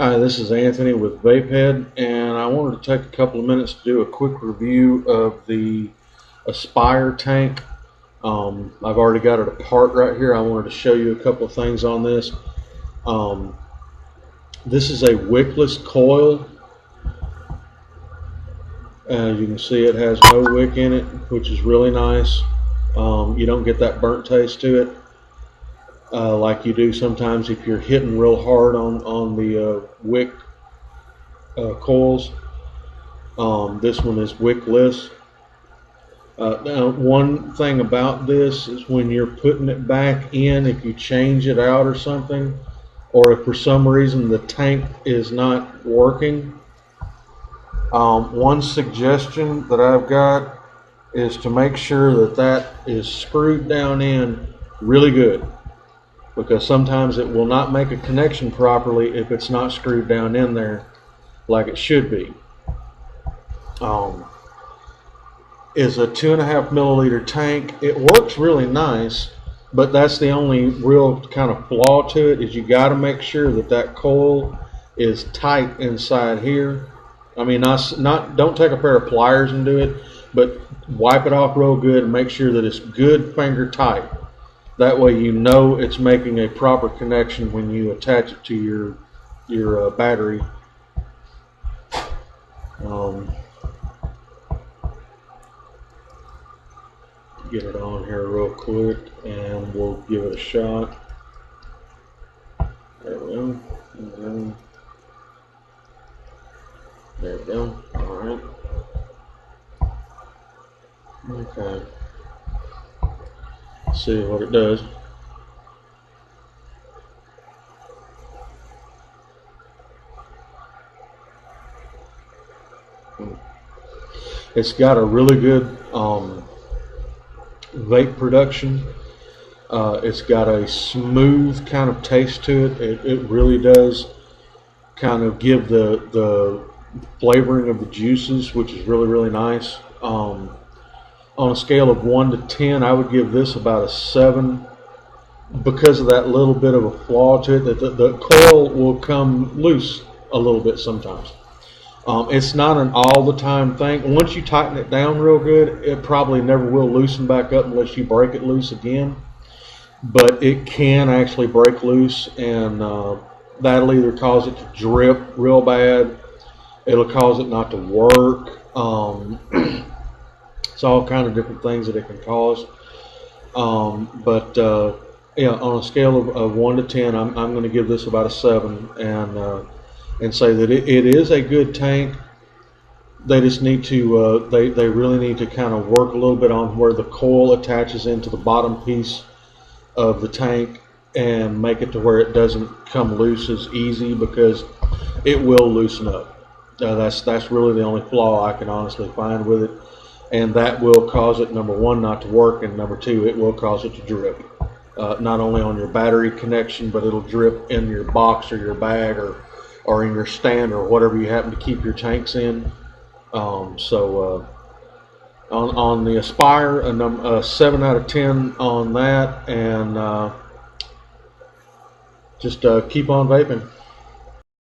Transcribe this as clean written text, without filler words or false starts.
Hi, this is Anthony with Vapehead, and I wanted to take a couple of minutes to do a quick review of the Aspire tank. I've already got it apart right here. I wanted to show you a couple of things on this. Um, this is a wickless coil. You can see it has no wick in it, which is really nice. You don't get that burnt taste to it like you do sometimes if you're hitting real hard on the wick coils. This one is wickless. Now, one thing about this is when you're putting it back in, if you change it out or something, or if for some reason the tank is not working, one suggestion that I've got is to make sure that that is screwed down in really good, because sometimes it will not make a connection properly if it's not screwed down in there like it should be. Is a 2.5 milliliter tank. It works really nice, but that's the only real kind of flaw to it, is you got to make sure that that coil is tight inside here. I mean, don't take a pair of pliers and do it, but wipe it off real good and make sure that it's good finger tight. That way you know it's making a proper connection when you attach it to your battery. Get it on here real quick and we'll give it a shot. There we go. There we go. Alright. Okay. Let's see what it does. It's got a really good vape production. It's got a smooth kind of taste to it. It really does kind of give the flavoring of the juices, which is really nice. On a scale of 1 to 10, I would give this about a 7 because of that little bit of a flaw to it. The coil will come loose a little bit sometimes. It's not an all the time thing. Once you tighten it down real good, it probably never will loosen back up unless you break it loose again. But it can actually break loose, and that'll either cause it to drip real bad. It'll cause it not to work. It's all kind of different things that it can cause. Yeah, on a scale of 1 to 10, I'm going to give this about a 7, and say that it is a good tank. They just need to they really need to kind of work a little bit on where the coil attaches into the bottom piece of the tank and make it to where it doesn't come loose as easy, because it will loosen up. That's really the only flaw I can honestly find with it, and that will cause it, number one, not to work, and number two, it will cause it to drip. Not only on your battery connection, but it'll drip in your box or your bag or in your stand or whatever you happen to keep your tanks in. On the Aspire, a 7 out of 10 on that, and just keep on vaping.